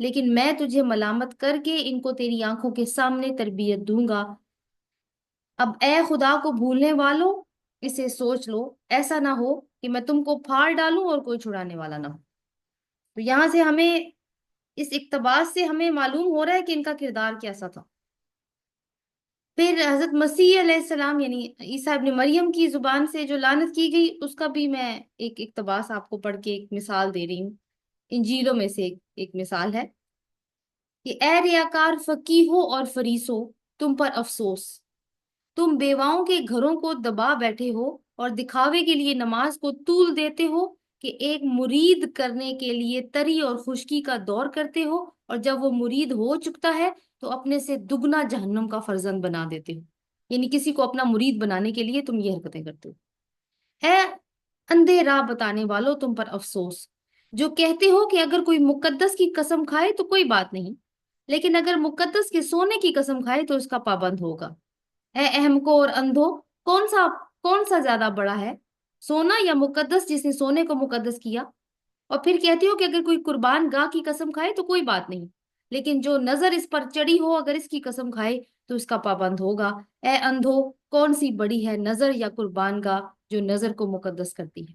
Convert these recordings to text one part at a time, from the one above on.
لیکن میں تجھے ملامت کر کے ان کو تیری آنکھوں کے سامنے تربیت دوں گا۔ اب اے خدا کو بھولنے والوں، اسے سوچ لو، ایسا نہ ہو کہ میں تم کو پھاڑ ڈالوں اور کوئی چھڑانے والا نہ ہو۔ تو یہاں سے ہمیں، اس اقتباس سے ہمیں معلوم ہو رہا ہے کہ ان کا کردار کیسا تھا۔ پھر حضرت مسیح علیہ السلام یعنی عیسیٰ ابن مریم کی زبان سے جو لعنت کی گئی، اس کا بھی میں ایک اقتباس آپ کو پڑھ کے ایک مثال دے رہی ہوں۔ انجیلوں میں سے ایک مثال ہے کہ اے ریاکار فقیہو اور فریسو، تم پر افسوس، تم بیواؤں کے گھروں کو دبا بیٹھے ہو اور دکھاوے کے لیے نماز کو طول دیتے ہو کہ ایک مرید کرنے کے لیے تری اور خشکی کا دور کرتے ہو، اور جب وہ مرید ہو چکتا ہے تو اپنے سے دگنا جہنم کا فرزند بنا دیتے ہو۔ یعنی کسی کو اپنا مرید بنانے کے لیے تم یہ حرکتیں کرتے ہو۔ اے اندھے راہ بتانے والوں، تم پر افسوس، جو کہتے ہو کہ اگر کوئی مقدس کی قسم کھائے تو کوئی بات نہیں، لیکن اگر مقدس کے سونے کی قسم کھائے تو اس کا پابند ہوگا۔ اے اہم کو اور اندھو، کون سا زیادہ بڑا ہے، سونا یا مقدس جس نے سونے کو مقدس کیا؟ اور پھر کہتے ہو کہ اگر کوئی قربان گاہ کی قسم کھائے تو کوئی بات نہیں، لیکن جو نظر اس پر چڑھی ہو اگر اس کی قسم کھائے تو اس کا پابند ہوگا۔ اے اندھو، کون سی بڑی ہے، نظر یا قربان گاہ جو نظر کو مقدس کرتی ہے؟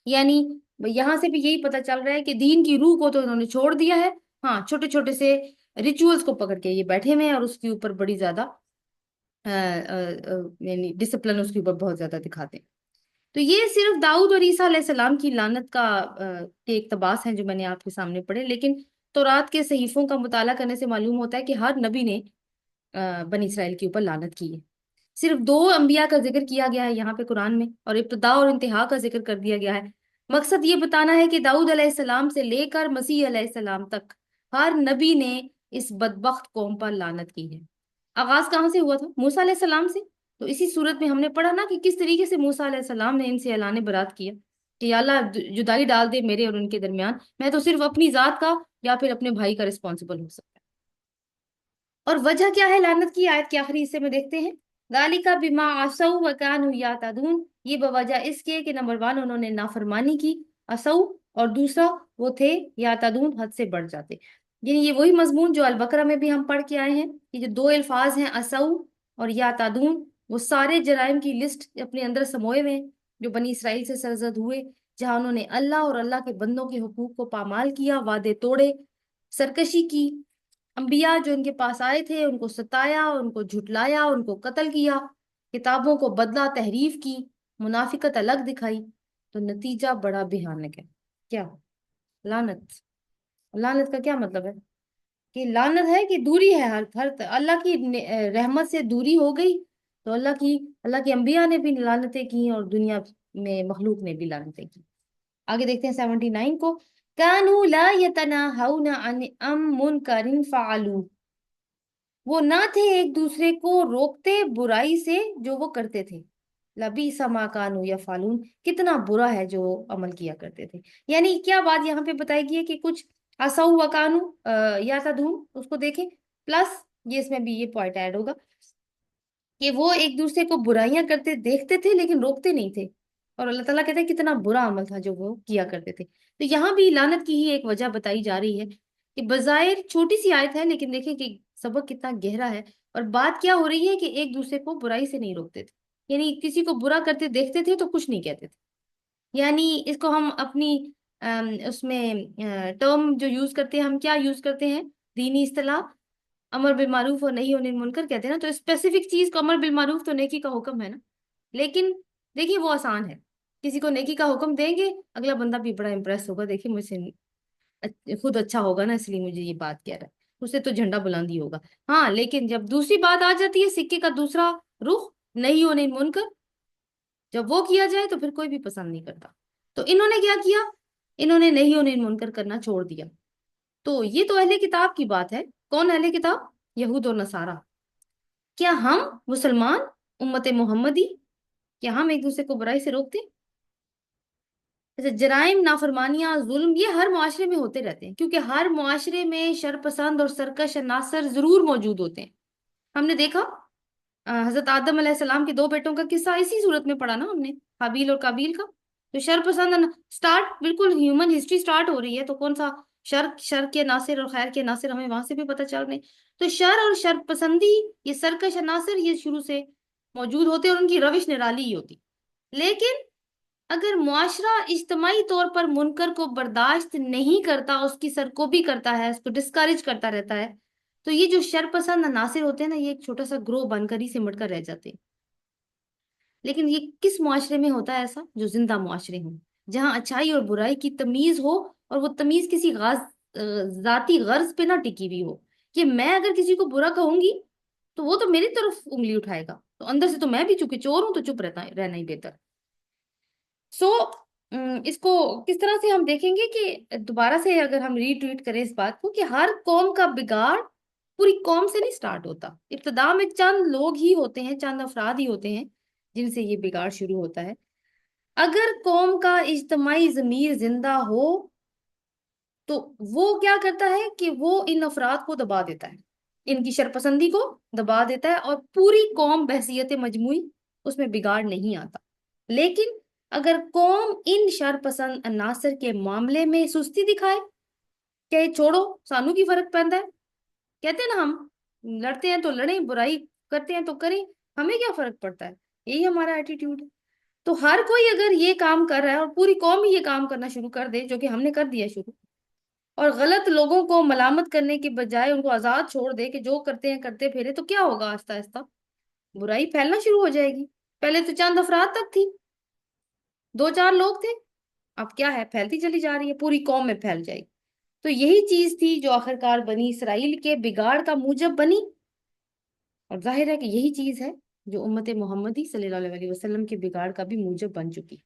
یعنی یہاں سے بھی یہی پتہ چل رہا ہے کہ دین کی روح کو تو انہوں نے چھوڑ دیا ہے، ہاں چھوٹے چھوٹے سے ریچولز کو پکڑ کے یہ بیٹھے ہوئے ہیں، اور اس کے اوپر بڑی زیادہ یعنی ڈسپلن اس کے اوپر بہت زیادہ دکھاتے ہیں۔ تو یہ صرف داؤد اور عیسیٰ علیہ السلام کی لعنت کا کے اقتباس ہیں جو میں نے آپ کے سامنے پڑھے، لیکن تورات کے صحیفوں کا مطالعہ کرنے سے معلوم ہوتا ہے کہ ہر نبی نے بنی اسرائیل کے اوپر لعنت کی ہے۔ صرف 2 انبیاء کا ذکر کیا گیا ہے یہاں پہ قرآن میں، اور ابتدا اور انتہا کا ذکر کر دیا گیا ہے۔ مقصد یہ بتانا ہے کہ داؤد علیہ السلام سے لے کر مسیح علیہ السلام تک ہر نبی نے اس بدبخت قوم پر لعنت کی ہے۔ آغاز کہاں سے ہوا تھا؟ موسیٰ علیہ السلام سے۔ تو اسی صورت میں ہم نے پڑھا نا کہ کس طریقے سے موسیٰ علیہ السلام نے ان سے اعلان برات کیا کہ یا اللہ جدائی ڈال دے میرے اور ان کے درمیان، میں تو صرف اپنی ذات کا یا پھر اپنے بھائی کا رسپانسبل ہو سکتا ہے۔ اور وجہ کیا ہے لعنت کی؟ آیت کے آخری حصے میں دیکھتے ہیں، ذالک بما عصوا وکانوا یعتدون، یہ بوجہ اس کے کہ نمبر 1 انہوں نے نافرمانی کی، عصوا، اور دوسرا وہ تھے یعتدون، حد سے بڑھ جاتے۔ یعنی یہ وہی مضمون جو البقرہ میں بھی ہم پڑھ کے آئے ہیں، یہ جو 2 الفاظ ہیں عصوا اور یعتدون، وہ سارے جرائم کی لسٹ اپنے اندر سموئے ہوئے ہیں جو بنی اسرائیل سے سرزد ہوئے، جہاں انہوں نے اللہ اور اللہ کے بندوں کے حقوق کو پامال کیا، وعدے توڑے، سرکشی کی، انبیاء جو ان کے پاس آئے تھے ان کو ستایا، ان کو جھٹلایا، ان کو قتل کیا، کتابوں کو بدلا، تحریف کی، منافقت الگ دکھائی۔ تو نتیجہ بڑا بھیانک ہے، کیا؟ لعنت۔ لعنت کا کیا مطلب ہے؟ کہ لعنت ہے کہ دوری ہے، ہر اللہ کی رحمت سے دوری ہو گئی، تو اللہ کے انبیاء نے بھی لعنتیں کی اور دنیا میں مخلوق نے بھی لعنتیں کی۔ آگے دیکھتے ہیں 79 کو، کانوا لا یتناہون عن منکر فعلوا، وہ نہ تھے ایک دوسرے کو روکتے برائی سے جو وہ کرتے تھے، لبیس ما کانوا یفعلون، کتنا برا ہے جو وہ عمل کیا کرتے تھے۔ یعنی کیا بات یہاں پہ بتائی گئی ہے کہ کچھ عصوا وکانوا یعتدون، اس کو دیکھیں، پلس یہ اس میں بھی یہ پوائنٹ ایڈ ہوگا کہ وہ ایک دوسرے کو برائیاں کرتے دیکھتے تھے لیکن روکتے نہیں تھے، اور اللہ تعالیٰ کہتے ہیں کتنا برا عمل تھا جو وہ کیا کرتے تھے۔ تو یہاں بھی لعنت کی ہی ایک وجہ بتائی جا رہی ہے کہ بظاہر چھوٹی سی آیت ہے لیکن دیکھیں کہ سبق کتنا گہرا ہے، اور بات کیا ہو رہی ہے کہ ایک دوسرے کو برائی سے نہیں روکتے تھے، یعنی کسی کو برا کرتے دیکھتے تھے تو کچھ نہیں کہتے تھے۔ یعنی اس کو ہم اپنی اس میں ٹرم جو یوز کرتے ہیں، ہم کیا یوز کرتے ہیں دینی اصطلاح؟ امر بالمعروف اور نہیں عن المنکر کہتے ہیں نا، تو اسپیسیفک چیز کو امر بالمعروف تو نیکی کا حکم ہے نا، لیکن دیکھیے وہ آسان ہے، کسی کو نیکی کا حکم دیں گے اگلا بندہ بھی بڑا امپریس ہوگا، دیکھیے مجھ سے خود اچھا ہوگا نا اس لیے مجھے یہ بات کہہ رہا ہے، اسے تو جھنڈا بلندی ہوگا۔ ہاں لیکن جب دوسری بات آ جاتی ہے، سکے کا دوسرا رخ، نہیں عن المنکر، جب وہ کیا جائے تو پھر کوئی بھی پسند نہیں کرتا۔ تو انہوں نے کیا کیا؟ انہوں نے نہیں عن المنکر کرنا چھوڑ دیا۔ تو یہ تو اہل کتاب کی بات ہے۔ کون اہل کتاب؟ یہود اور نصارہ۔ کیا ہم مسلمان امت محمدی، کیا ہم ایک دوسرے کو برائی سے روکتے؟ جیسے جرائم، نافرمانیاں، ظلم، یہ ہر معاشرے میں ہوتے رہتے ہیں، کیونکہ ہر معاشرے میں شرپسند اور سرکش عناصر ضرور موجود ہوتے ہیں۔ ہم نے دیکھا حضرت آدم علیہ السلام کے 2 بیٹوں کا قصہ اسی صورت میں پڑھا نا ہم نے، حابیل اور قابیل کا۔ تو شرپسند سٹارٹ بالکل ہیومن ہسٹری سٹارٹ ہو رہی ہے، تو کون سا شر کے عناصر اور خیر کے عناصر ہمیں وہاں سے بھی پتہ چل رہے ہیں. تو شر اور شر پسندی، یہ سرکش عناصر، یہ شروع سے موجود ہوتے اور ان کی روش نرالی ہی ہوتی. لیکن اگر معاشرہ اجتماعی طور پر منکر کو برداشت نہیں کرتا، اس کی سرکوبی کرتا ہے، اس کو ڈسکریج کرتا رہتا ہے، تو یہ جو شر پسند عناصر ہوتے ہیں نا، یہ ایک چھوٹا سا گروہ بن کر ہی سمٹ کر رہ جاتے ہیں. لیکن یہ کس معاشرے میں ہوتا ہے ایسا؟ جو زندہ معاشرے ہوں، جہاں اچھائی اور برائی کی تمیز ہو، اور وہ تمیز کسی ذاتی غرض پہ نہ ٹکی ہوئی ہو. کہ میں اگر کسی کو برا کہوں گی تو وہ تو میری طرف انگلی اٹھائے گا، تو اندر سے تو میں بھی چونکہ چور ہوں تو چپ رہنا ہی بہتر. سو اس کو کس طرح سے ہم دیکھیں گے کہ دوبارہ سے اگر ہم ری ٹویٹ کریں اس بات کو، کہ ہر قوم کا بگاڑ پوری قوم سے نہیں سٹارٹ ہوتا. ابتدا میں چند لوگ ہی ہوتے ہیں، چند افراد ہی ہوتے ہیں جن سے یہ بگاڑ شروع ہوتا ہے. اگر قوم کا اجتماعی ضمیر زندہ ہو تو وہ کیا کرتا ہے کہ وہ ان افراد کو دبا دیتا ہے، ان کی شرپسندی کو دبا دیتا ہے، اور پوری قوم بحثیت مجموعی اس میں بگاڑ نہیں آتا. لیکن اگر قوم ان شرپسند عناصر کے معاملے میں سستی دکھائے کہ چھوڑو سانو کی فرق پڑتا ہے، کہتے ہیں نا ہم لڑتے ہیں تو لڑیں، برائی کرتے ہیں تو کریں، ہمیں کیا فرق پڑتا ہے، یہی ہمارا ایٹیٹیوڈ ہے. تو ہر کوئی اگر یہ کام کر رہا ہے اور پوری قوم ہی یہ کام کرنا شروع کر دے، جو کہ ہم نے کر دیا شروع، اور غلط لوگوں کو ملامت کرنے کے بجائے ان کو آزاد چھوڑ دے کہ جو کرتے ہیں کرتے پھرے، تو کیا ہوگا؟ آہستہ آہستہ برائی پھیلنا شروع ہو جائے گی. پہلے تو چند افراد تک تھی، دو چار لوگ تھے، اب کیا ہے، پھیلتی چلی جا رہی ہے، پوری قوم میں پھیل جائے گی. تو یہی چیز تھی جو آخرکار بنی اسرائیل کے بگاڑ کا موجب بنی، اور ظاہر ہے کہ یہی چیز ہے جو امت محمدی صلی اللہ علیہ وسلم کے بگاڑ کا بھی موجب بن چکی.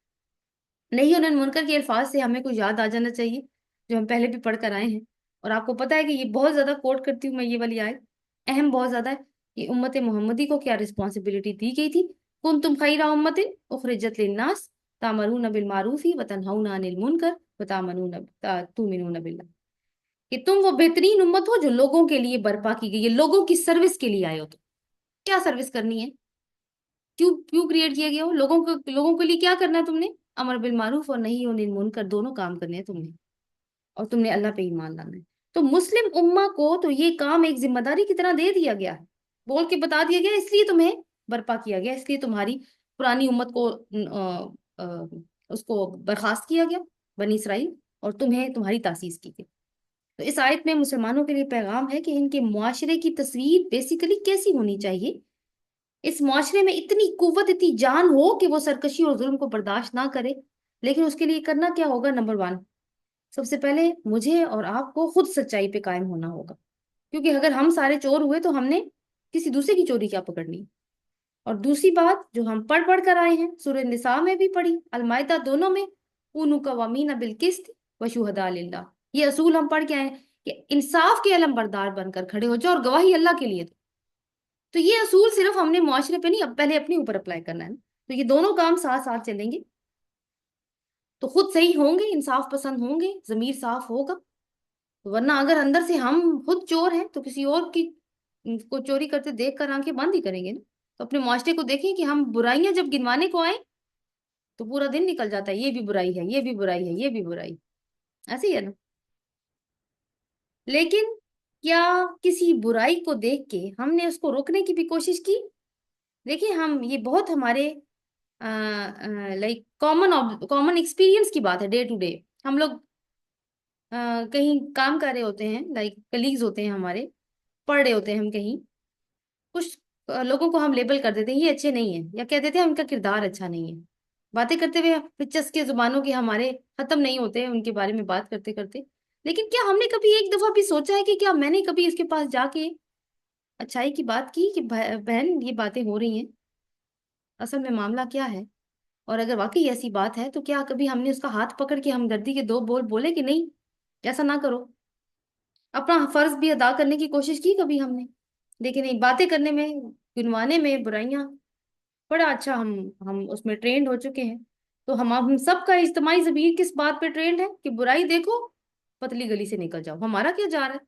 نہیں انہوں منکر کے الفاظ سے ہمیں کچھ یاد آ جانا چاہیے جو ہم پہلے بھی پڑھ کر آئے ہیں، اور آپ کو پتا ہے کہ یہ بہت زیادہ کوٹ کرتی ہوں میں یہ والی آیت، اہم بہت زیادہ ہے. کہ امت محمدی کو کیا رسپانسبلٹی دی گئی تھی؟ کنتم خیر امت اخرجت للناس تامرون بالمعروف وتنہون عن المنکر تؤمنون باللہ. کہ تم وہ بہترین امت ہو جو لوگوں کے لیے برپا کی گئی ہے، لوگوں کی سروس کے لیے آئے ہو. تو کیا سروس کرنی ہے؟ کیوں کیوں کریٹ کیا گیا ہو؟ لوگوں کے لیے کیا کرنا ہے تم نے؟ امر بالمعروف اور نہیں عن المنکر، دونوں کام کرنے ہیں تم نے، اور تم نے اللہ پہ ایمان لانا ہے. تو مسلم امہ کو تو یہ کام ایک ذمہ داری کی طرح دے دیا گیا ہے، بول کے بتا دیا گیا، اس لیے تمہیں برپا کیا گیا، اس لیے تمہاری پرانی امت کو اس کو برخاست کیا گیا، بنی اسرائیل، اور تمہیں تمہاری تاسیس کی گئی. تو اس آیت میں مسلمانوں کے لیے پیغام ہے کہ ان کے معاشرے کی تصویر بیسیکلی کیسی ہونی چاہیے. اس معاشرے میں اتنی قوت، اتنی جان ہو کہ وہ سرکشی اور ظلم کو برداشت نہ کرے. لیکن اس کے لیے کرنا کیا ہوگا؟ نمبر ون، سب سے پہلے مجھے اور آپ کو خود سچائی پہ قائم ہونا ہوگا. کیونکہ اگر ہم سارے چور ہوئے تو ہم نے کسی دوسرے کی چوری کیا پکڑنی. اور دوسری بات جو ہم پڑھ پڑھ کر آئے ہیں، سورہ نساء میں بھی پڑھی، المائدہ دونوں میں، کونوا قوامین بالقسط وشہداء للہ، یہ اصول ہم پڑھ کے آئے ہیں کہ انصاف کے علم بردار بن کر کھڑے ہو جاؤ اور گواہی اللہ کے لیے دو. تو یہ اصول صرف ہم نے معاشرے پہ نہیں، اب پہلے اپنے اوپر اپلائی کرنا ہے. تو یہ دونوں کام ساتھ ساتھ چلیں گے تو خود صحیح ہوں گے، انصاف پسند ہوں گے، ضمیر صاف ہوگا. ورنہ اگر اندر سے ہم خود چور ہیں تو کسی اور کی کو چوری کرتے دیکھ کر آنکھیں بند ہی کریں گے نا. تو اپنے معاشرے کو دیکھیں کہ ہم برائیاں جب گنوانے کو آئیں تو پورا دن نکل جاتا ہے، یہ بھی برائی ہے، یہ بھی برائی ہے، یہ بھی برائی، ایسے ہی ہے نا. لیکن کیا کسی برائی کو دیکھ کے ہم نے اس کو روکنے کی بھی کوشش کی؟ دیکھیں ہم یہ بہت ہمارے لائک کامن ایکسپیرینس کی بات ہے، ڈے ٹو ڈے. ہم لوگ کہیں کام کر رہے ہوتے ہیں، لائک کلیگز ہوتے ہیں ہمارے، پڑھ رہے ہوتے ہیں ہم کہیں، کچھ لوگوں کو ہم لیبل کر دیتے ہیں یہ اچھے نہیں ہیں، یا کہہ دیتے ہیں ان کا کردار اچھا نہیں ہے. باتیں کرتے ہوئے پچس کے زبانوں کے ہمارے ختم نہیں ہوتے ان کے بارے میں بات کرتے کرتے. لیکن کیا ہم نے کبھی ایک دفعہ بھی سوچا ہے کہ کیا میں نے کبھی اس کے پاس جا کے اچھائی کی بات کی کہ بہن یہ باتیں ہو رہی ہیں، اصل میں معاملہ کیا ہے؟ اور اگر واقعی ایسی بات ہے تو کیا کبھی ہم نے اس کا ہاتھ پکڑ کے ہمدردی کے دو بول بولے کہ نہیں ایسا نہ کرو؟ اپنا فرض بھی ادا کرنے کی کوشش کی کبھی ہم نے؟ لیکن نہیں، باتیں کرنے میں، گنوانے میں برائیاں بڑا اچھا ہم اس میں ٹرینڈ ہو چکے ہیں. تو ہم سب کا اجتماعی ضمیر کس بات پہ ٹرینڈ ہے کہ برائی دیکھو پتلی گلی سے نکل جاؤ. ہمارا کیا جا رہا ہے؟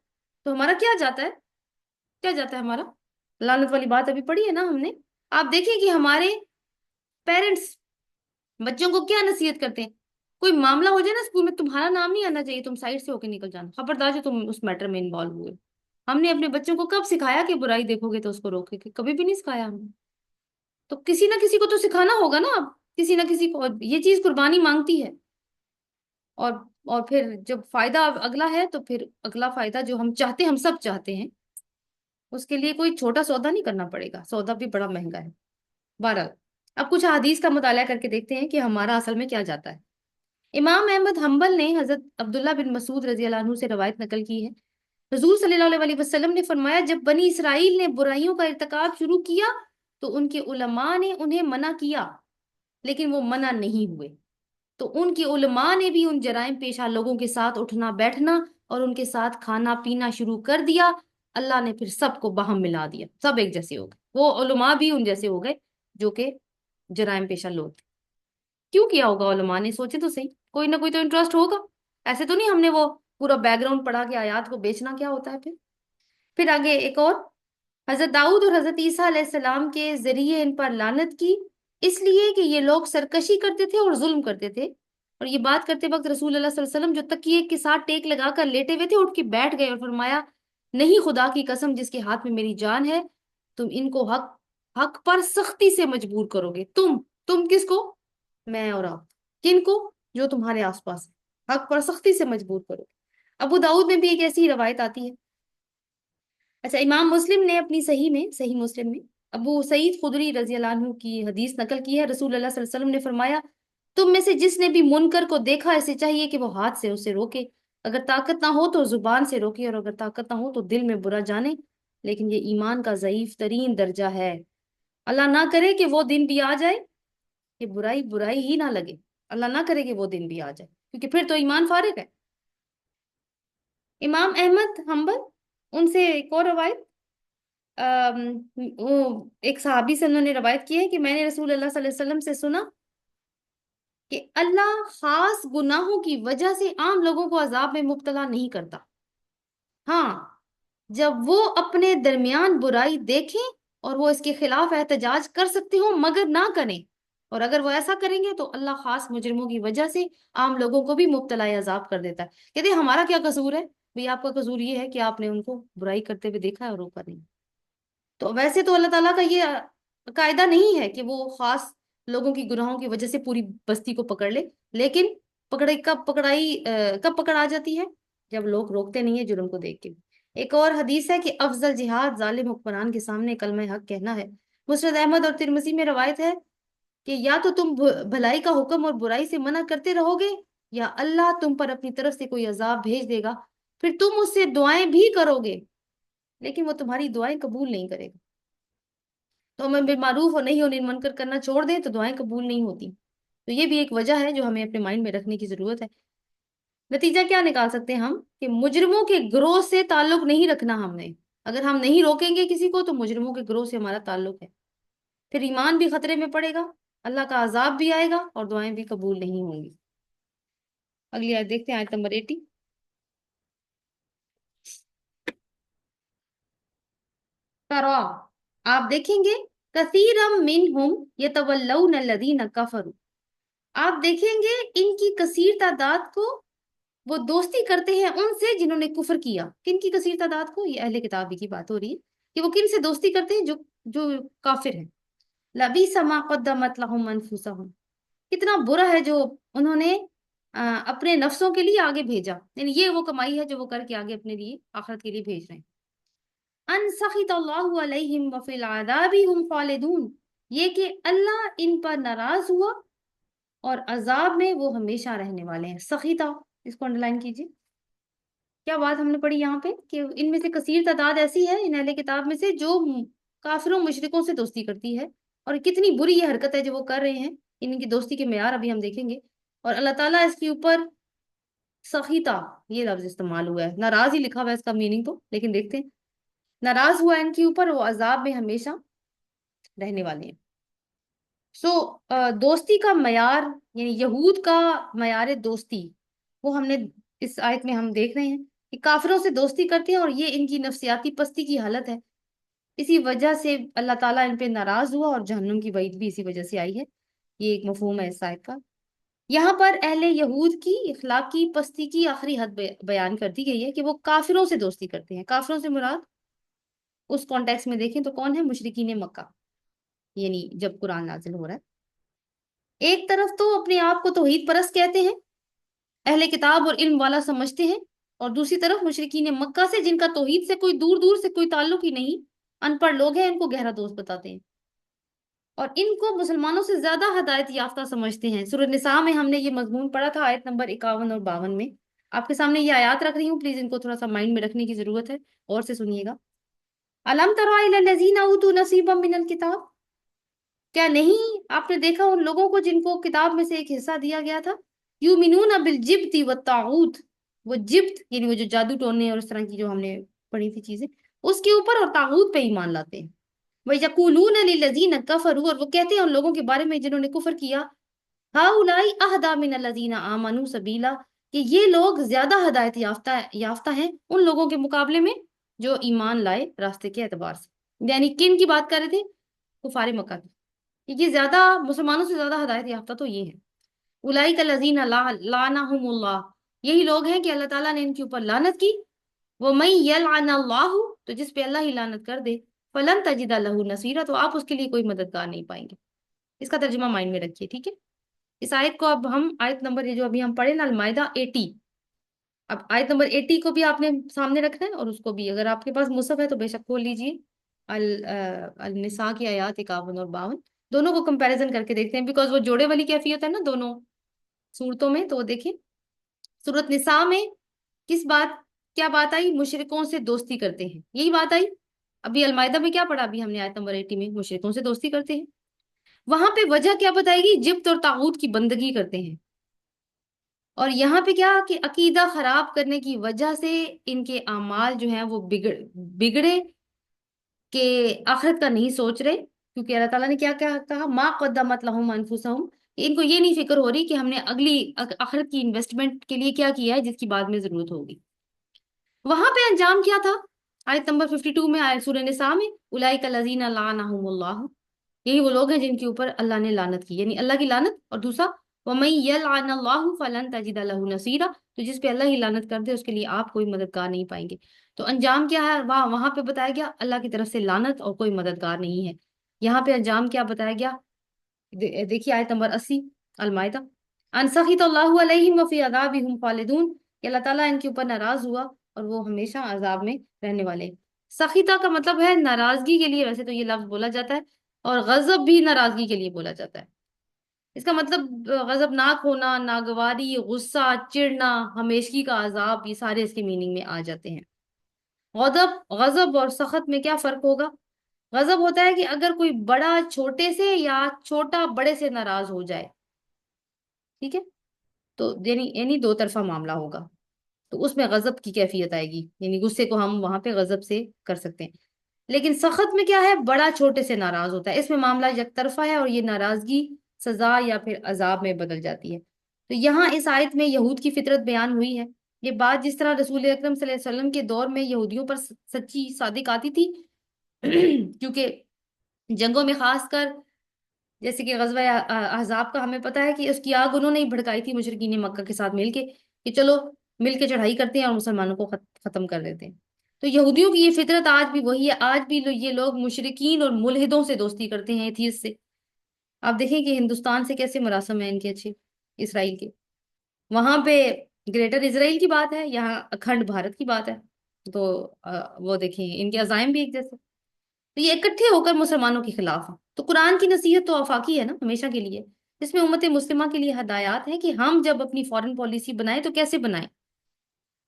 تو ہمارا کیا جاتا ہے؟ کیا جاتا ہے ہمارا؟ لعنت والی بات ابھی پڑھی ہے نا ہم نے. آپ دیکھیں کہ ہمارے پیرنٹس بچوں کو کیا نصیحت کرتے ہیں؟ کوئی معاملہ ہو جائے نا اسکول میں، تمہارا نام نہیں آنا چاہیے، تم سائڈ سے ہو کے نکل جانا، خبردار جو تم اس میٹر میں انوالو ہوئے۔ ہم نے اپنے بچوں کو کب سکھایا کہ برائی دیکھو گے تو اس کو روکے گے؟ کبھی بھی نہیں سکھایا ہم نے۔ تو کسی نہ کسی کو تو سکھانا ہوگا نا اب، کسی نہ کسی کو، اور یہ چیز قربانی مانگتی ہے۔ اور اور پھر جب فائدہ اگلا ہے تو پھر اگلا فائدہ جو ہم چاہتے ہیں، ہم سب چاہتے ہیں، اس کے لیے کوئی چھوٹا سودا نہیں کرنا پڑے گا، سودا بھی بڑا مہنگا ہے۔ بہرحال اب کچھ احادیث کا مطالعہ کر کے دیکھتے ہیں کہ ہمارا اصل میں کیا جاتا ہے۔ امام احمد حنبل نے حضرت عبداللہ بن مسعود رضی اللہ عنہ سے روایت نقل کی ہے، حضور صلی اللہ علیہ وسلم نے فرمایا، جب بنی اسرائیل نے برائیوں کا ارتکاب شروع کیا تو ان کے علماء نے انہیں منع کیا، لیکن وہ منع نہیں ہوئے، تو ان کے علماء نے بھی ان جرائم پیشہ لوگوں کے ساتھ اٹھنا بیٹھنا اور ان کے ساتھ کھانا پینا شروع کر دیا۔ اللہ نے پھر سب کو باہم ملا دیا، سب ایک جیسے ہو گئے، وہ علماء بھی ان جیسے ہو گئے جو کہ جرائم پیشہ لوگ تھے۔ کیوں کیا ہوگا علماء نے؟ سوچے تو صحیح، کوئی نہ کوئی تو انٹرسٹ ہوگا، ایسے تو نہیں ہم نے وہ پورا بیک گراؤنڈ پڑھا کہ آیات کو بیچنا کیا ہوتا ہے۔ پھر آگے ایک اور، حضرت داؤد اور حضرت عیسیٰ علیہ السلام کے ذریعے ان پر لعنت کی، اس لیے کہ یہ لوگ سرکشی کرتے تھے اور ظلم کرتے تھے۔ اور یہ بات کرتے وقت رسول اللہ صلی اللہ علیہ وسلم جو تکیے کے ساتھ ٹیک لگا کر لیٹے ہوئے تھے، اٹھ کے بیٹھ گئے اور فرمایا، نہیں، خدا کی قسم جس کے ہاتھ میں میری جان ہے، تم ان کو حق پر سختی سے مجبور کرو گے۔ تم کس کو؟ میں اور آپ۔ کن کو؟ جو تمہارے آس پاس ہے، حق پر سختی سے مجبور کرو۔ ابو داؤد میں بھی ایک ایسی ہی روایت آتی ہے۔ اچھا، امام مسلم نے اپنی صحیح مسلم میں ابو سعید خدری رضی اللہ عنہ کی حدیث نقل کی ہے، رسول اللہ صلی اللہ علیہ وسلم نے فرمایا، تم میں سے جس نے بھی منکر کو دیکھا، اسے چاہیے کہ وہ ہاتھ سے اسے روکے، اگر طاقت نہ ہو تو زبان سے روکے، اور اگر طاقت نہ ہو تو دل میں برا جانے، لیکن یہ ایمان کا ضعیف ترین درجہ ہے۔ اللہ نہ کرے کہ وہ دن بھی آ جائے کہ برائی برائی ہی نہ لگے، اللہ نہ کرے کہ وہ دن بھی آ جائے، کیونکہ پھر تو ایمان فارغ ہے۔ امام احمد حنبل، ان سے ایک اور روایت، وہ ایک صحابی سے انہوں نے روایت کی ہے کہ میں نے رسول اللہ صلی اللہ علیہ وسلم سے سنا کہ اللہ خاص گناہوں کی وجہ سے عام لوگوں کو عذاب میں مبتلا نہیں کرتا، ہاں جب وہ اپنے درمیان برائی دیکھیں اور وہ اس کے خلاف احتجاج کر سکتے ہوں مگر نہ کریں، اور اگر وہ ایسا کریں گے تو اللہ خاص مجرموں کی وجہ سے عام لوگوں کو بھی مبتلا عذاب کر دیتا ہے۔ کہتے ہیں ہمارا کیا قصور ہے؟ بھئی آپ کا قصور یہ ہے کہ آپ نے ان کو برائی کرتے ہوئے دیکھا ہے اور روکا نہیں۔ تو ویسے تو اللہ تعالیٰ کا یہ قاعدہ نہیں ہے کہ وہ خاص لوگوں کی گناہوں کی وجہ سے پوری بستی کو پکڑ لے، لیکن کب پکڑ آ جاتی ہے؟ جب لوگ روکتے نہیں ہیں جرم کو دیکھ کے۔ ایک اور حدیث ہے کہ افضل جہاد ظالم حکمران کے سامنے کلمہ حق کہنا ہے۔ مسند احمد اور ترمذی میں روایت ہے کہ یا تو تم بھلائی کا حکم اور برائی سے منع کرتے رہو گے، یا اللہ تم پر اپنی طرف سے کوئی عذاب بھیج دے گا، پھر تم اس سے دعائیں بھی کرو گے لیکن وہ تمہاری دعائیں قبول نہیں کرے گا۔ تو ہمیں بالمعروف اور نہیں ہونے منکر کرنا چھوڑ دیں تو دعائیں قبول نہیں ہوتی۔ تو یہ بھی ایک وجہ ہے جو ہمیں اپنے مائنڈ میں رکھنے کی ضرورت ہے۔ نتیجہ کیا نکال سکتے ہیں ہم؟ کہ مجرموں کے گروہ سے تعلق نہیں رکھنا ہم نے، اگر ہم نہیں روکیں گے کسی کو تو مجرموں کے گروہ سے ہمارا تعلق ہے، پھر ایمان بھی خطرے میں پڑے گا، اللہ کا عذاب بھی آئے گا اور دعائیں بھی قبول نہیں ہوں گی۔ اگلی آیت دیکھتے ہیں، آیت نمبر 80۔ ترا، آپ دیکھیں گے، کثیرم منہم یتولون الذین کفروا، آپ دیکھیں گے ان کی کثیر تعداد کو وہ دوستی کرتے ہیں ان سے جنہوں نے کفر کیا۔ کن کی کثیر تعداد کو؟ یہ اہل کتابی کی بات ہو رہی ہے کہ وہ کن سے دوستی کرتے ہیں؟ جو کافر ہیں۔ لبیس ما قدمت لهم انفسهم، کتنا برا ہے جو انہوں نے اپنے نفسوں کے لیے آگے بھیجا، یعنی یہ وہ کمائی ہے جو وہ کر کے آگے اپنے لیے آخرت کے لیے بھیج رہے ہیں۔ ان سخط اللہ علیہم وفی العذاب هم خالدون، یہ کہ اللہ ان پر ناراض ہوا اور عذاب میں وہ ہمیشہ رہنے والے ہیں۔ سخیتا، اس کو انڈر لائن کیجیے۔ کیا بات ہم نے پڑھی یہاں پہ کہ ان میں سے کثیر تعداد ایسی ہے ان اہل کتاب میں سے جو کافروں مشرکوں سے دوستی کرتی ہے، اور کتنی بری یہ حرکت ہے جو وہ کر رہے ہیں۔ ان کی دوستی کے معیار ابھی ہم دیکھیں گے، اور اللہ تعالیٰ اس کے اوپر سخیتا یہ لفظ استعمال ہوا ہے، ناراض ہی لکھا ہوا ہے اس کا میننگ تو، لیکن دیکھتے ہیں، ناراض ہوا ان کے اوپر، وہ عذاب میں ہمیشہ رہنے والے ہیں۔ دوستی کا معیار، یعنی یہود کا معیار دوستی، وہ ہم نے اس آیت میں ہم دیکھ رہے ہیں کہ کافروں سے دوستی کرتے ہیں اور یہ ان کی نفسیاتی پستی کی حالت ہے، اسی وجہ سے اللہ تعالیٰ ان پہ ناراض ہوا اور جہنم کی وعید بھی اسی وجہ سے آئی ہے۔ یہ ایک مفہوم ہے اس آیت کا۔ یہاں پر اہل یہود کی اخلاقی پستی کی آخری حد بیان کر دی گئی ہے کہ وہ کافروں سے دوستی کرتے ہیں. کافروں سے مراد اس کانٹیکس میں دیکھیں تو کون ہے؟ مشرکین مکہ، یعنی جب قرآن نازل ہو رہا ہے. ایک طرف تو اپنے آپ کو توحید پرست کہتے ہیں، اہل کتاب اور علم والا سمجھتے ہیں، اور دوسری طرف مشرکین مکہ سے، جن کا توحید سے کوئی دور دور سے کوئی تعلق ہی نہیں، ان پڑھ لوگ ہیں، ان کو گہرا دوست بتاتے ہیں اور ان کو مسلمانوں سے زیادہ ہدایت یافتہ سمجھتے ہیں. سورہ نساء میں ہم نے یہ مضمون پڑھا تھا، آیت نمبر 51 اور 52 میں. آپ کے سامنے یہ آیات رکھ رہی ہوں، پلیز ان کو تھوڑا سا مائنڈ میں رکھنے کی ضرورت ہے، اور سے سنیے گا. الم تر الی الذین اوتوا نصیبا من الکتاب، کیا نہیں آپ نے دیکھا ان لوگوں کو جن کو کتاب میں سے ایک حصہ دیا گیا تھا؟ یؤمنون بالجبت والطاغوت، وہ جبت یعنی وہ جو جادو ٹونے اور اس طرح کی جو ہم نے پڑھی تھی چیزیں، اس کے اوپر، اور طاغوت پہ ایمان لاتے ہیں. وَيَقُولُونَ لِلَّذِينَ كَفَرُوا، اور وہ کہتے ہیں ان لوگوں کے بارے میں جنہوں نے کفر کیا، هَؤُلَاءِ أَهْدَىٰ مِنَ الَّذِينَ آمَنُوا سَبِيلًا، کہ یہ لوگ زیادہ ہدایت یافتہ ہیں ان لوگوں کے مقابلے میں جو ایمان لائے راستے کے اعتبار سے. یعنی کن کی بات کر رہے تھے؟ کفار مکہ کی. یہ زیادہ مسلمانوں سے زیادہ ہدایت یافتہ تو یہ ہے. اولئک الذین لعنہم اللہ، یہی لوگ ہیں کہ اللہ تعالیٰ نے ان کے اوپر لعنت کی. وَمَن يَلْعَنَ اللَّهُ، تو جس پہ اللہ ہی لعنت کر دے، فَلَن تَجِدَ لَهُ نَصِيرًا، تو آپ اس کے لیے کوئی مددگار نہیں پائیں گے. اس کا ترجمہ مائنڈ میں رکھیے، ٹھیک ہے. اس آیت کو اب ہم آیت نمبر یہ جو ابھی ہم پڑھے نا، المائدہ 80، اب آیت نمبر 80 کو بھی آپ نے سامنے رکھنا ہے، اور اس کو بھی اگر آپ کے پاس مصحف ہے تو بے شک کھول لیجیے. النساء کی آیات 51 اور 52، دونوں کو کمپیریزن کر کے دیکھتے ہیں، بیکاز وہ جوڑے والی کیفیت ہے نا دونوں صورتوں میں. تو وہ دیکھیں سورۃ نساء میں کیا بات آئی؟ مشرکوں سے دوستی کرتے ہیں، یہی بات آئی. ابھی المائدہ میں کیا پڑھا؟ ابھی ہم نے آیت نمبر 80 میں مشرکوں سے دوستی کرتے ہیں. وہاں پہ وجہ کیا بتائے گی؟ جبت اور طاغوت کی بندگی کرتے ہیں. اور یہاں پہ کیا کہ عقیدہ خراب کرنے کی وجہ سے ان کے اعمال جو ہیں وہ بگڑے، کہ آخرت کا نہیں سوچ رہے. کیونکہ اللہ تعالیٰ نے کیا کہا؟ ما قدمت لہم انفسہم، ان کو یہ نہیں فکر ہو رہی کہ ہم نے اگلی آخرت کی انویسٹمنٹ کے لیے کیا کیا ہے جس کی بعد میں ضرورت ہوگی. وہاں پہ انجام کیا تھا؟ آیت نمبر 52 میں آئے سورہ نساء میں، اولئک الذین لعنہم اللہ، یہی وہ لوگ ہیں جن کے اوپر اللہ نے لعنت کی، یعنی اللہ کی لعنت. اور دوسرا وَمَن يَلْعَنَ اللَّهُ فَلَن تَجِدَ لَهُ نَصِيرًا، تو جس پہ اللہ ہی لعنت کر دے اس کے لیے آپ کوئی مددگار نہیں پائیں گے. تو انجام کیا ہے؟ وہاں پہ بتایا گیا اللہ کی طرف سے لعنت اور کوئی مددگار نہیں ہے. یہاں پہ انجام کیا بتایا گیا؟ دیکھیے آیت نمبر 80 المائدہ، ان سخط اللہ علیہم وفی عذابہم خالدون، کہ اللہ تعالیٰ ان کے اوپر ناراض ہوا اور وہ ہمیشہ عذاب میں رہنے والے. سخیطہ کا مطلب ہے ناراضگی کے لیے، ویسے تو یہ لفظ بولا جاتا ہے، اور غضب بھی ناراضگی کے لیے بولا جاتا ہے. اس کا مطلب غضب ناک ہونا، ناگواری، غصہ، چڑنا، ہمیشگی کا عذاب، یہ سارے اس کے میننگ میں آ جاتے ہیں. غضب اور سخط میں کیا فرق ہوگا؟ غضب ہوتا ہے کہ اگر کوئی بڑا چھوٹے سے یا چھوٹا بڑے سے ناراض ہو جائے، ٹھیک ہے، تو یعنی دو طرفہ معاملہ ہوگا، تو اس میں غضب کی کیفیت آئے گی، یعنی غصے کو ہم وہاں پہ غضب سے کر سکتے ہیں. لیکن سخط میں کیا ہے؟ بڑا چھوٹے سے ناراض ہوتا ہے، اس میں معاملہ یک طرفہ ہے، اور یہ ناراضگی سزا یا پھر عذاب میں بدل جاتی ہے. تو یہاں اس آیت میں یہود کی فطرت بیان ہوئی ہے. یہ بات جس طرح رسول اکرم صلی اللہ علیہ وسلم کے دور میں یہودیوں پر سچی صادق آتی تھی، کیونکہ جنگوں میں خاص کر جیسے کہ غزوہ احزاب کا ہمیں پتہ ہے کہ اس کی آگ انہوں نے ہی بھڑکائی تھی مشرکین مکہ کے ساتھ مل کے، کہ چلو مل کے چڑھائی کرتے ہیں اور مسلمانوں کو ختم کر دیتے ہیں. تو یہودیوں کی یہ فطرت آج بھی وہی ہے، آج بھی یہ لوگ مشرکین اور ملحدوں سے دوستی کرتے ہیں، ایتھیس سے. آپ دیکھیں کہ ہندوستان سے کیسے مراسم ہیں ان کے اچھے، اسرائیل کے. وہاں پہ گریٹر اسرائیل کی بات ہے، یہاں اکھنڈ بھارت کی بات ہے. تو وہ دیکھیں ان کے عزائم بھی ایک جیسے، تو یہ اکٹھے ہو کر مسلمانوں کے خلاف ہیں. تو قرآن کی نصیحت تو آفاقی ہے نا، ہمیشہ کے لیے. اس میں امت مسلمہ کے لیے ہدایات ہیں کہ ہم جب اپنی فارن پالیسی بنائیں تو کیسے بنائیں.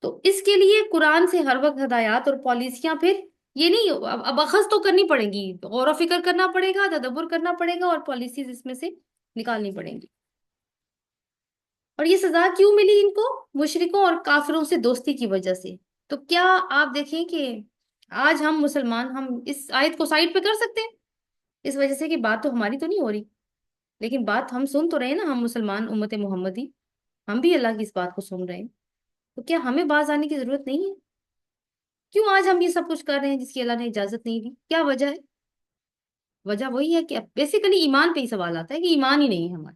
تو اس کے لیے قرآن سے ہر وقت ہدایات اور پالیسیاں، پھر یہ نہیں، اب اخذ تو کرنی پڑیں گی، غور و فکر کرنا پڑے گا، تدبر کرنا پڑے گا، اور پالیسیز اس میں سے نکالنی پڑیں گی. اور یہ سزا کیوں ملی ان کو؟ مشرکوں اور کافروں سے دوستی کی وجہ سے. تو کیا آپ دیکھیں کہ آج ہم مسلمان، ہم اس آیت کو سائڈ پہ کر سکتے ہیں اس وجہ سے کہ بات تو ہماری تو نہیں ہو رہی، لیکن بات ہم سن تو رہے ہیں نا، ہم مسلمان امت محمدی، ہم بھی اللہ کی اس بات کو سن رہے ہیں. تو کیا ہمیں باز آنے کی ضرورت نہیں ہے؟ کیوں آج ہم یہ سب کچھ کر رہے ہیں جس کی اللہ نے اجازت نہیں دی؟ کیا وجہ ہے؟ وجہ وہی ہے کہ بیسیکلی ایمان پہ ہی سوال آتا ہے کہ ایمان ہی نہیں ہے ہمارا.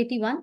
81।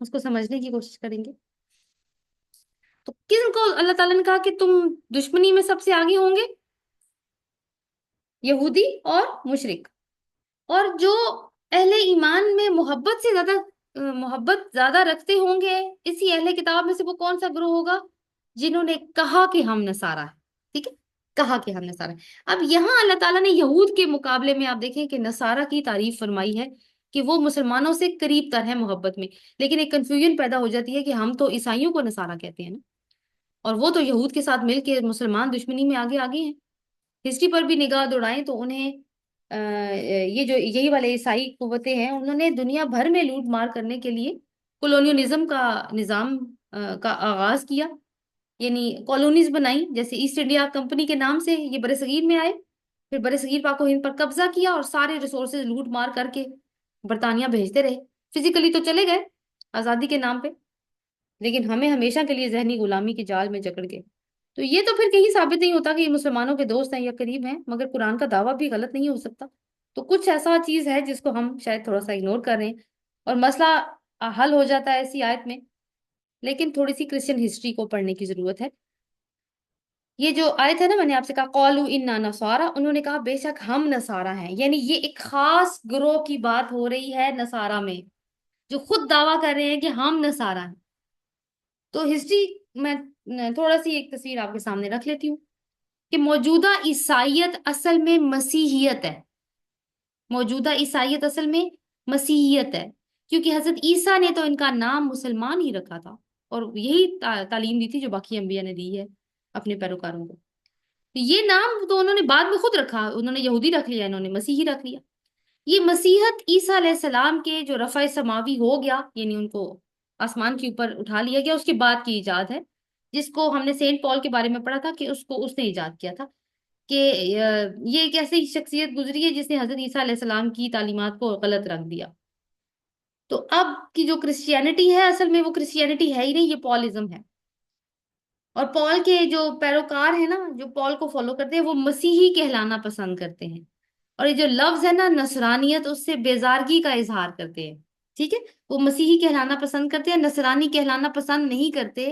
اس کو سمجھنے کی کوشش کریں گے. تو کن کو اللہ تعالیٰ نے کہا کہ تم دشمنی میں سب سے آگے ہوں گے؟ یہودی اور مشرک. اور جو اہل ایمان میں محبت سے زیادہ محبت زیادہ رکھتے ہوں گے اسی اہل کتاب میں سے وہ کون سا گروہ ہوگا؟ جنہوں نے کہا کہ ہم نصارہ ہیں. ٹھیک ہے، کہا کہ ہم نصارہ ہیں. اب یہاں اللہ تعالیٰ نے یہود کے مقابلے میں آپ دیکھیں کہ نصارہ کی تعریف فرمائی ہے کہ وہ مسلمانوں سے قریب تر ہے محبت میں. لیکن ایک کنفیوژن پیدا ہو جاتی ہے کہ ہم تو عیسائیوں کو نصارہ کہتے ہیں نا، اور وہ تو یہود کے ساتھ مل کے مسلمان دشمنی میں آگے آگے ہیں. ہسٹری پر بھی نگاہ دوڑائیں تو انہیں یہ جو یہی والے عیسائی قوتیں ہیں انہوں نے دنیا بھر میں لوٹ مار کرنے کے لیے کولونیلزم کا نظام کا آغاز کیا. یعنی کالونیز بنائی، جیسے ایسٹ انڈیا کمپنی کے نام سے یہ برصغیر میں آئے، پھر برصغیر پاک و ہند پر قبضہ کیا اور سارے ریسورسز لوٹ مار کر کے برطانیہ بھیجتے رہے. فزیکلی تو چلے گئے آزادی کے نام پہ، لیکن ہمیں ہمیشہ کے لیے ذہنی غلامی کے جال میں جکڑ گئے. تو یہ تو پھر کہیں ثابت نہیں ہوتا کہ یہ مسلمانوں کے دوست ہیں یا قریب ہیں، مگر قرآن کا دعویٰ بھی غلط نہیں ہو سکتا. تو کچھ ایسا چیز ہے جس کو ہم شاید تھوڑا سا اگنور کر رہے ہیں، اور مسئلہ حل ہو جاتا ہے ایسی آیت میں. لیکن تھوڑی سی کرسچن ہسٹری کو پڑھنے کی ضرورت ہے. یہ جو آیت ہے نا، میں نے آپ سے کہا قالوا انا نصارى، انہوں نے کہا بے شک ہم نصارہ ہیں. یعنی یہ ایک خاص گروہ کی بات ہو رہی ہے نصارہ میں، جو خود دعویٰ کر رہے ہیں کہ ہم نصارہ ہیں. تو ہسٹری میں تھوڑا سی ایک تصویر آپ کے سامنے رکھ لیتی ہوں کہ موجودہ عیسائیت اصل میں مسیحیت ہے. موجودہ عیسائیت اصل میں مسیحیت ہے، کیونکہ حضرت عیسیٰ نے تو ان کا نام مسلمان ہی رکھا تھا، اور یہی تعلیم دی تھی جو باقی انبیاء نے دی ہے اپنے پیروکاروں کو. یہ نام تو انہوں نے بعد میں خود رکھا، انہوں نے یہودی رکھ لیا، انہوں نے مسیحی رکھ لیا. یہ مسیحت عیسیٰ علیہ السلام کے جو رفع سماوی ہو گیا، یعنی ان کو آسمان کے اوپر اٹھا لیا گیا، اس کے بعد کی ایجاد ہے، جس کو ہم نے سینٹ پال کے بارے میں پڑھا تھا کہ اس کو اس نے ایجاد کیا تھا. کہ یہ ایک ایسی شخصیت گزری ہے جس نے حضرت عیسیٰ علیہ السلام کی تعلیمات کو غلط رکھ دیا. تو اب کی جو کرسچینٹی ہے اصل میں وہ کرسچینٹی ہے ہی نہیں، یہ پالزم ہے. اور پال کے جو پیروکار ہیں نا، جو پال کو فالو کرتے ہیں، وہ مسیحی کہلانا پسند کرتے ہیں. اور یہ جو لفظ ہے نا نصرانیت، اس سے بیزارگی کا اظہار کرتے ہیں. ٹھیک ہے، وہ مسیحی کہلانا پسند کرتے ہیں، نصرانی کہلانا پسند نہیں کرتے.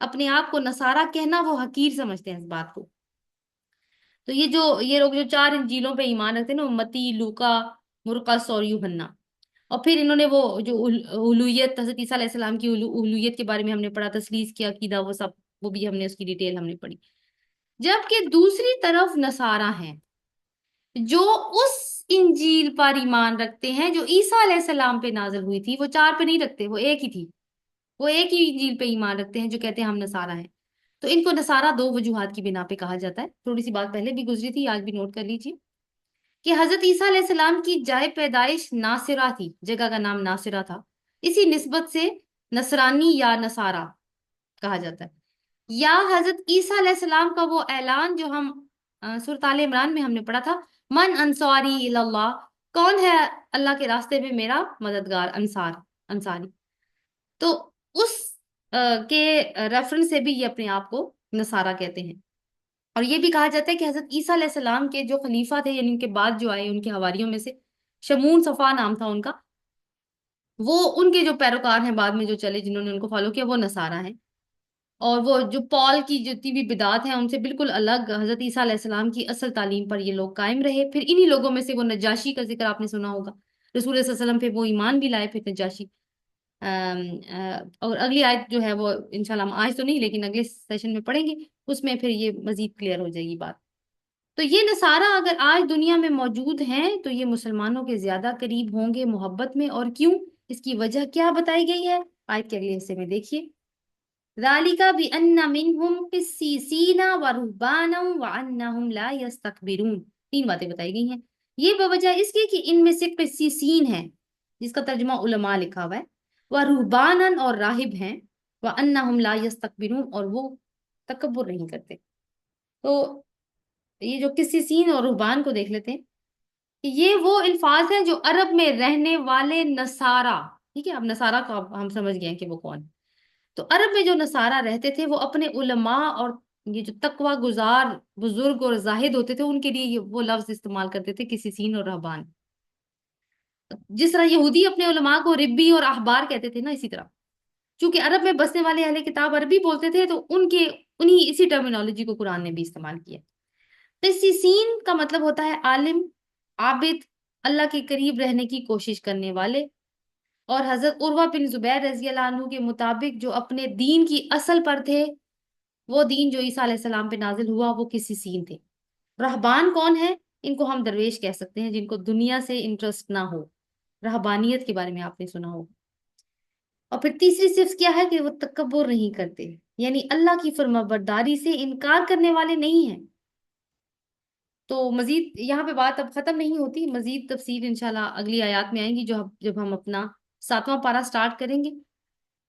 اپنے آپ کو نصارہ کہنا وہ حقیر سمجھتے ہیں اس بات کو. تو یہ لوگ جو چار انجیلوں پہ ایمان رکھتے ہیں نا، متی، لوکا، مرقس اور یوحنا. اور پھر انہوں نے وہ جو اولویت، حضرت عیسیٰ علیہ السلام کی اولویت کے بارے میں ہم نے پڑھا، تثلیث کیا عقیدہ، وہ سب وہ بھی ہم نے اس کی ڈیٹیل ہم نے پڑھی. جبکہ دوسری طرف نصارہ ہیں جو اس انجیل پر ایمان رکھتے ہیں جو عیسیٰ علیہ السلام پہ نازل ہوئی تھی. وہ چار پہ نہیں رکھتے، وہ ایک ہی تھی، وہ ایک ہی انجیل پہ ایمان رکھتے ہیں، جو کہتے ہیں ہم نصارہ ہیں. تو ان کو نصارہ دو وجوہات کی بنا پہ کہا جاتا ہے. تھوڑی سی بات پہلے بھی گزری تھی، آج بھی نوٹ کر لیجیے کہ حضرت عیسیٰ علیہ السلام کی جائے پیدائش ناصرہ تھی، جگہ کا نام ناصرہ تھا، اسی نسبت سے نصرانی یا نصارہ کہا جاتا ہے. یا حضرت عیسیٰ علیہ السلام کا وہ اعلان جو ہم سورۃ آل عمران میں ہم نے پڑھا تھا، من انصاری الی اللہ، کون ہے اللہ کے راستے میں میرا مددگار، انصاری. تو اس کے ریفرنس سے بھی یہ اپنے آپ کو نصارہ کہتے ہیں. اور یہ بھی کہا جاتا ہے کہ حضرت عیسیٰ علیہ السلام کے جو خلیفہ تھے، یعنی ان کے بعد جو آئے ان کے حواریوں میں سے شمون صفا نام تھا ان کا، وہ ان کے جو پیروکار ہیں بعد میں جو چلے، جنہوں نے ان کو فالو کیا، وہ نصارہ ہیں. اور وہ جو پال کی جتنی بھی بدعات ہیں ان سے بالکل الگ حضرت عیسیٰ علیہ السلام کی اصل تعلیم پر یہ لوگ قائم رہے. پھر انہی لوگوں میں سے وہ نجاشی کا ذکر آپ نے سنا ہوگا، رسول صلی اللہ علیہ وسلم پہ وہ ایمان بھی لائے پھر نجاشی. اور اگلی آیت جو ہے وہ انشاءاللہ ہم آج تو نہیں لیکن اگلے سیشن میں پڑھیں گے، اس میں پھر یہ مزید کلیئر ہو جائے گی بات. تو یہ نصارہ اگر آج دنیا میں موجود ہیں تو یہ مسلمانوں کے زیادہ قریب ہوں گے محبت میں. اور کیوں؟ اس کی وجہ کیا بتائی گئی ہے آیت کے اگلے حصے میں، دیکھیے. ذالک بأن منہم قسیسین ورہبانا وانہم لا یستکبرون. تین باتیں بتائی گئی ہیں. یہ بوجہ اس کی کہ ان میں سے قسیسین ہیں، جس کا ترجمہ علماء لکھا ہوا ہے، ورہبانا اور راہب ہیں، وانہم لا یستکبرون اور وہ تکبر نہیں کرتے. تو یہ جو قسیسین اور رہبان کو دیکھ لیتے ہیں، یہ وہ الفاظ ہیں جو عرب میں رہنے والے نصارہ، ٹھیک ہے، اب نصارہ کو اب ہم سمجھ گئے ہیں کہ وہ کون. تو عرب میں جو نصارہ رہتے تھے وہ اپنے علماء اور یہ جو تقوی گزار بزرگ اور زاہد ہوتے تھے ان کے لیے وہ لفظ استعمال کرتے تھے قسیسین اور رہبان. جس طرح یہودی اپنے علماء کو ربی اور احبار کہتے تھے نا، اسی طرح چونکہ عرب میں بسنے والے اہل کتاب عربی بولتے تھے تو انہی اسی ٹرمینالوجی کو قرآن نے بھی استعمال کیا۔ قسیسین کا مطلب ہوتا ہے عالم، عابد، اللہ کے قریب رہنے کی کوشش کرنے والے۔ اور حضرت عروہ بن زبیر رضی اللہ عنہ کے مطابق جو اپنے دین کی اصل پر تھے، وہ دین جو عیسیٰ علیہ السلام پہ نازل ہوا، وہ قسیسین تھے۔ رہبان کون ہے؟ ان کو ہم درویش کہہ سکتے ہیں، جن کو دنیا سے انٹرسٹ نہ ہو۔ رہبانیت کے بارے میں آپ نے سنا ہو۔ اور پھر تیسری صفت کیا ہے کہ وہ تکبر نہیں کرتے، یعنی اللہ کی فرما برداری سے انکار کرنے والے نہیں ہیں۔ تو مزید یہاں پہ بات اب ختم نہیں ہوتی، مزید تفصیل انشاءاللہ اگلی آیات میں آئیں گی، جب ہم اپنا 7واں پارہ سٹارٹ کریں گے۔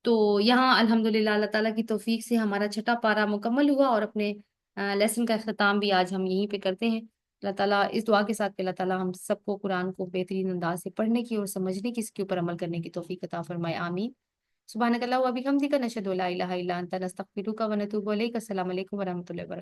تو یہاں الحمدللہ اللہ تعالیٰ کی توفیق سے ہمارا 6واں پارہ مکمل ہوا، اور اپنے لیسن کا اختتام بھی آج ہم یہیں پہ کرتے ہیں۔ اللہ تعالیٰ اس دعا کے ساتھ کہ اللہ تعالیٰ ہم سب کو قرآن کو بہترین انداز سے پڑھنے کی اور سمجھنے کی، اس کے اوپر عمل کرنے کی توفیق عطا فرمائے، آمین۔ سبحانک اللہم و بحمدک، نشہد ان لا الہ الا انت، نستغفرک و نتوب الیک۔ السلام علیکم ورحمۃ اللہ وبرکاتہ۔